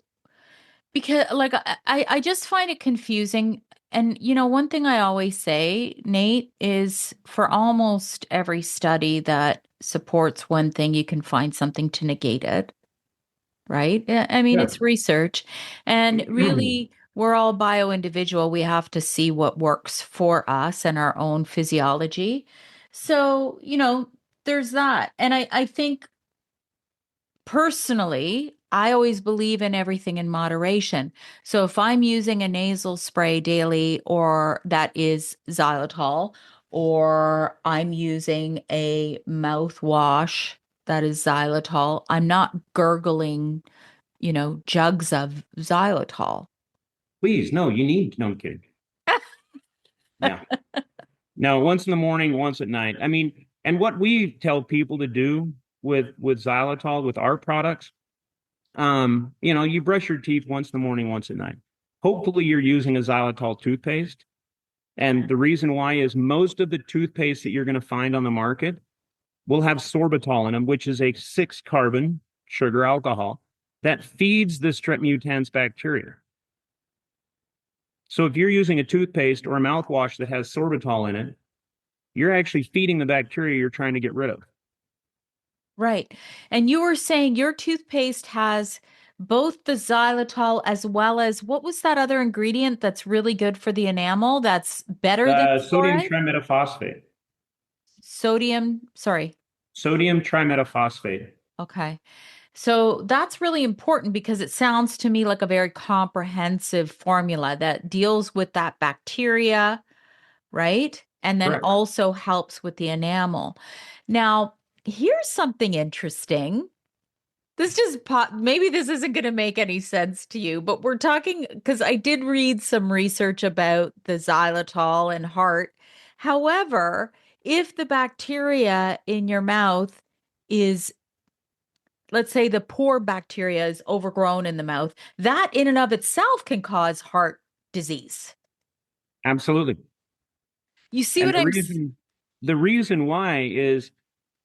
because like I just find it confusing. And one thing I always say, Nate, is for almost every study that supports one thing, you can find something to negate it, right? I mean, Yeah. it's research. And really, we're all bio-individual. We have to see what works for us and our own physiology. So, there's that. And I think personally, I always believe in everything in moderation. So if I'm using a nasal spray daily, or that is xylitol, or I'm using a mouthwash that is xylitol. I'm not gurgling, jugs of xylitol. Please, no, you need, no, I'm kidding. Yeah. No, once in the morning, once at night. I mean, and what we tell people to do with xylitol, with our products, you brush your teeth once in the morning, once at night. Hopefully you're using a xylitol toothpaste. And the reason why is most of the toothpaste that you're going to find on the market will have sorbitol in them, which is a 6 carbon sugar alcohol that feeds the strep mutans bacteria. So if you're using a toothpaste or a mouthwash that has sorbitol in it, you're actually feeding the bacteria you're trying to get rid of. Right. And you were saying your toothpaste has both the xylitol as well as what was that other ingredient that's really good for the enamel that's better than Sodium fluoride? trimetaphosphate. Sorry. Sodium trimetaphosphate. Okay. So that's really important because it sounds to me like a very comprehensive formula that deals with that bacteria, right? And then Correct. also helps with the enamel. Now, here's something interesting. This just maybe this isn't going to make any sense to you, but we're talking because I did read some research about the xylitol and heart. However, if the bacteria in your mouth is, let's say the poor bacteria is overgrown in the mouth, that in and of itself can cause heart disease. Absolutely. You see And what the reason why is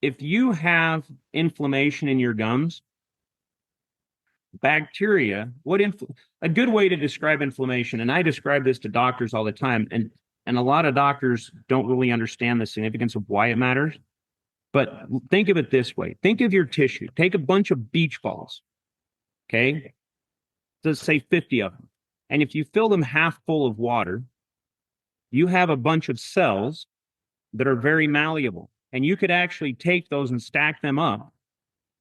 if you have inflammation in your gums, bacteria, a good way to describe inflammation, and I describe this to doctors all the time, and a lot of doctors don't really understand the significance of why it matters. But think of it this way. Think of your tissue. Take a bunch of beach balls, okay? Let's say 50 of them. And if you fill them half full of water, you have a bunch of cells that are very malleable. And you could actually take those and stack them up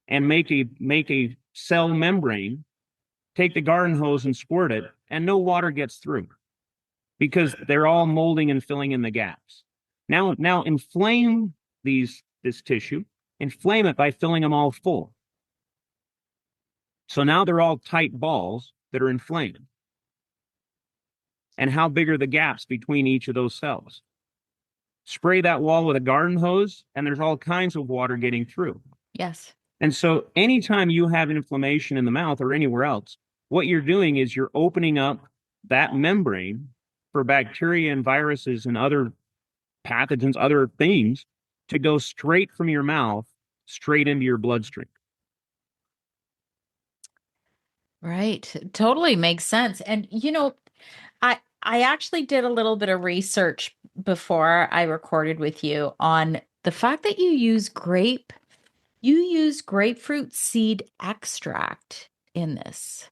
and make a cell membrane, take the garden hose and squirt it, and no water gets through because they're all molding and filling in the gaps. Now inflame this tissue, inflame it by filling them all full. So now they're all tight balls that are inflamed. And how big are the gaps between each of those cells? Spray that wall with a garden hose, and there's all kinds of water getting through. yes. And so anytime you have inflammation in the mouth or anywhere else, what you're doing is you're opening up that membrane for bacteria and viruses and other pathogens, other things to go straight from your mouth straight into your bloodstream. Right. Totally makes sense. And I actually did a little bit of research before I recorded with you on the fact that you use grapefruit seed extract in this.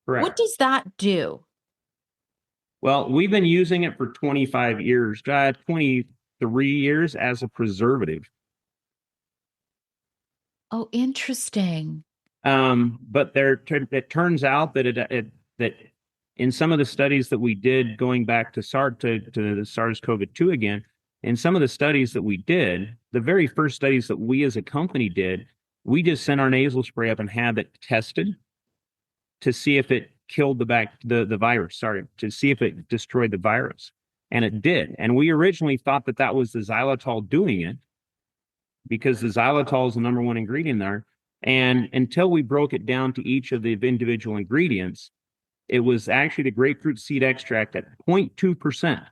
What Correct. does that do? Well, we've been using it for 25 years, 23 years as a preservative. Oh, interesting. But it turns out that that in some of the studies that we did going back to to the SARS-CoV-2 again, in some of the studies that we did, the very first studies that we as a company did, we just sent our nasal spray up and had it tested to see if it killed the virus, sorry, to see if it destroyed the virus. And it did. And we originally thought that that was the xylitol doing it because the xylitol is the number one ingredient there. And until we broke it down to each of the individual ingredients, it was actually the grapefruit seed extract at 0.2%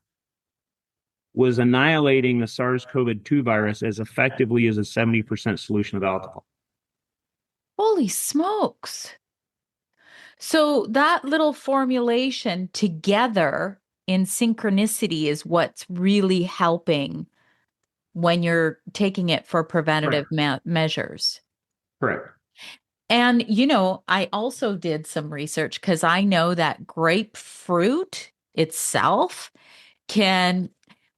was annihilating the SARS-CoV-2 virus as effectively as a 70% solution of alcohol. Holy smokes. So that little formulation together in synchronicity is what's really helping when you're taking it for preventative Correct. measures. Correct. And, I also did some research because I know that grapefruit itself can,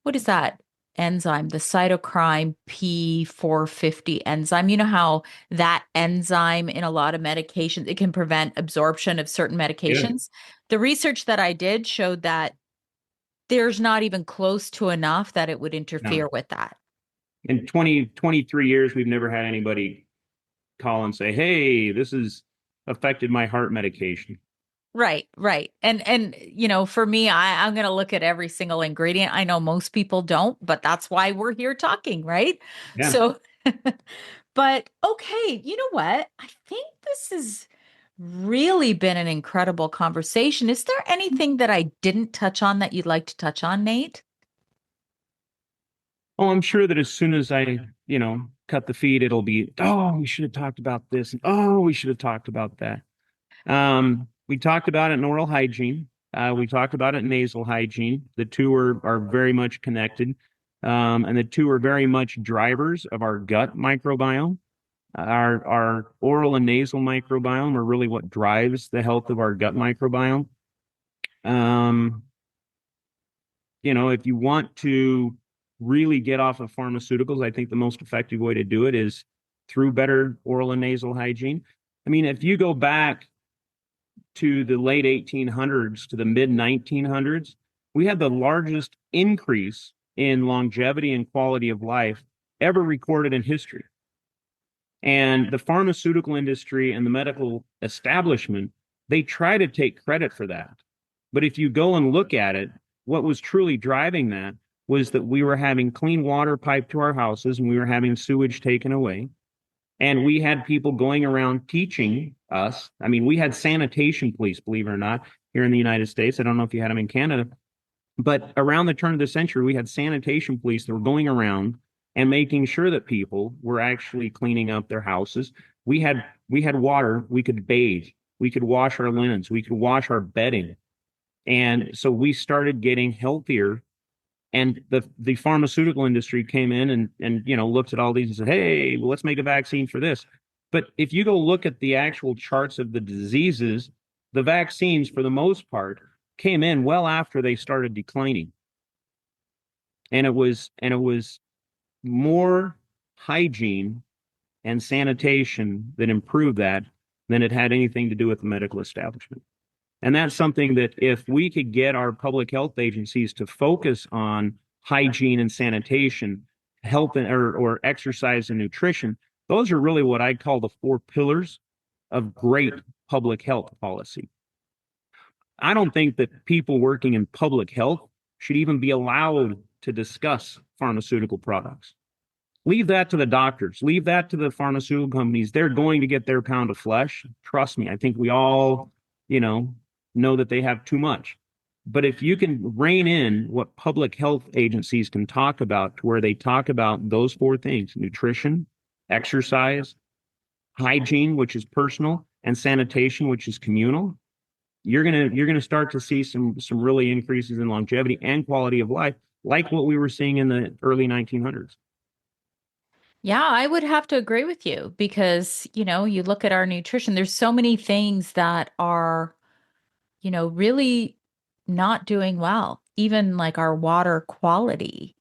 what is that enzyme? The cytochrome P450 enzyme. You know how that enzyme in a lot of medications, it can prevent absorption of certain Yeah. medications. The research that I did showed that there's not even close to enough that it would No. interfere with that. In 23 years, we've never had anybody call and say, hey, this has affected my heart medication. Right, right. And for me, I'm gonna look at every single ingredient. I know most people don't, but that's why we're here talking, right? Yeah. So, but okay, you know what? I think this has really been an incredible conversation. Is there anything that I didn't touch on that you'd like to touch on, Nate? Oh, I'm sure that as soon as I cut the feed, it'll be, oh, we should have talked about this. And, oh, we should have talked about that. We talked about it in oral hygiene. We talked about it in nasal hygiene. The two are very much connected. And the two are very much drivers of our gut microbiome. Our oral and nasal microbiome are really what drives the health of our gut microbiome. Um, if you want to really get off of pharmaceuticals, I think the most effective way to do it is through better oral and nasal hygiene. I mean, if you go back to the late 1800s to the mid 1900s, we had the largest increase in longevity and quality of life ever recorded in history. And the pharmaceutical industry and the medical establishment, they try to take credit for that. But if you go and look at it, what was truly driving that was that we were having clean water piped to our houses and we were having sewage taken away. And we had people going around teaching us. I mean, we had sanitation police, believe it or not, here in the United States. I don't know if you had them in Canada, but around the turn of the century, we had sanitation police that were going around and making sure that people were actually cleaning up their houses. We had water, we could bathe, we could wash our linens, we could wash our bedding. And so we started getting healthier. And the pharmaceutical industry came in and looked at all these and said, hey, well, let's make a vaccine for this. But if you go look at the actual charts of the diseases, the vaccines, for the most part, came in well after they started declining. And it was more hygiene and sanitation that improved that than it had anything to do with the medical establishment. And that's something that if we could get our public health agencies to focus on hygiene and sanitation, health or exercise and nutrition, those are really what I call the four pillars of great public health policy. I don't think that people working in public health should even be allowed to discuss pharmaceutical products. Leave that to the doctors, leave that to the pharmaceutical companies. They're going to get their pound of flesh. Trust me, I think we all, know that they have too much. But if you can rein in what public health agencies can talk about, to where they talk about those four things: nutrition, exercise, hygiene, which is personal, and sanitation, which is communal, you're gonna start to see some really increases in longevity and quality of life, like what we were seeing in the early 1900s. Yeah, I would have to agree with you because, you look at our nutrition, there's so many things that are really not doing well. Even like our water quality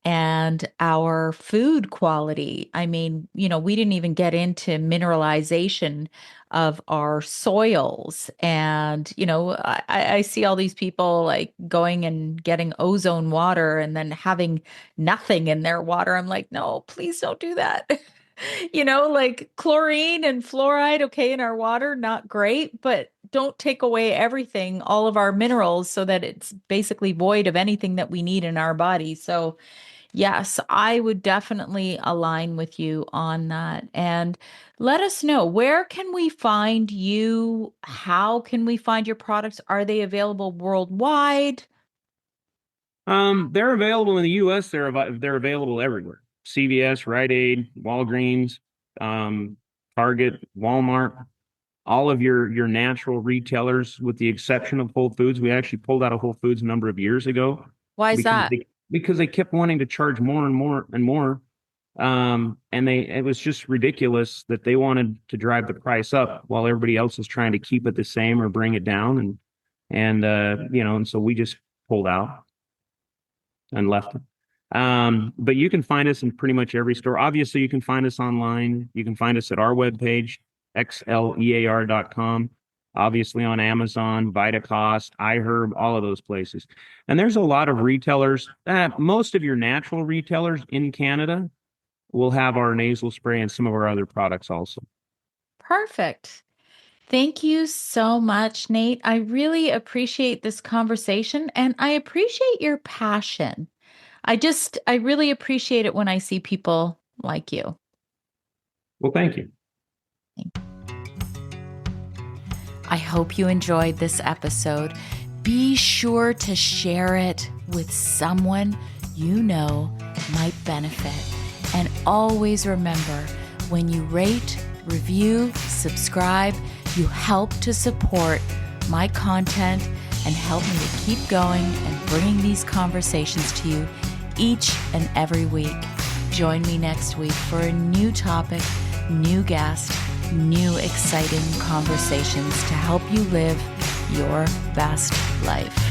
and our food quality. I mean, we didn't even get into mineralization of our soils. And, I see all these people like going and getting ozone water and then having nothing in their water. I'm like, no, please don't do that. Like chlorine and fluoride, okay, in our water, not great, but don't take away everything, all of our minerals, so that it's basically void of anything that we need in our body. So, yes, I would definitely align with you on that. And let us know, where can we find you? How can we find your products? Are they available worldwide? They're available in the U.S. They're available everywhere. CVS, Rite Aid, Walgreens, um, Target, Walmart, all of your natural retailers, with the exception of Whole Foods. We actually pulled out of Whole Foods a number of years ago Why is because that? they kept wanting to charge more and more and more. And it was just ridiculous that they wanted to drive the price up while everybody else is trying to keep it the same or bring it down. And so we just pulled out and left it. But you can find us in pretty much every store. Obviously, you can find us online. You can find us at our webpage, xlear.com. Obviously on Amazon, Vitacost, iHerb, all of those places. And there's a lot of retailers. Most of your natural retailers in Canada will have our nasal spray and some of our other products also. Perfect. Thank you so much, Nate. I really appreciate this conversation and I appreciate your passion. I really appreciate it when I see people like you. Well, thank you. I hope you enjoyed this episode. Be sure to share it with someone you know might benefit. And always remember, when you rate, review, subscribe, you help to support my content and help me to keep going and bringing these conversations to you each and every week. Join me next week for a new topic, new guest, new exciting conversations to help you live your best life.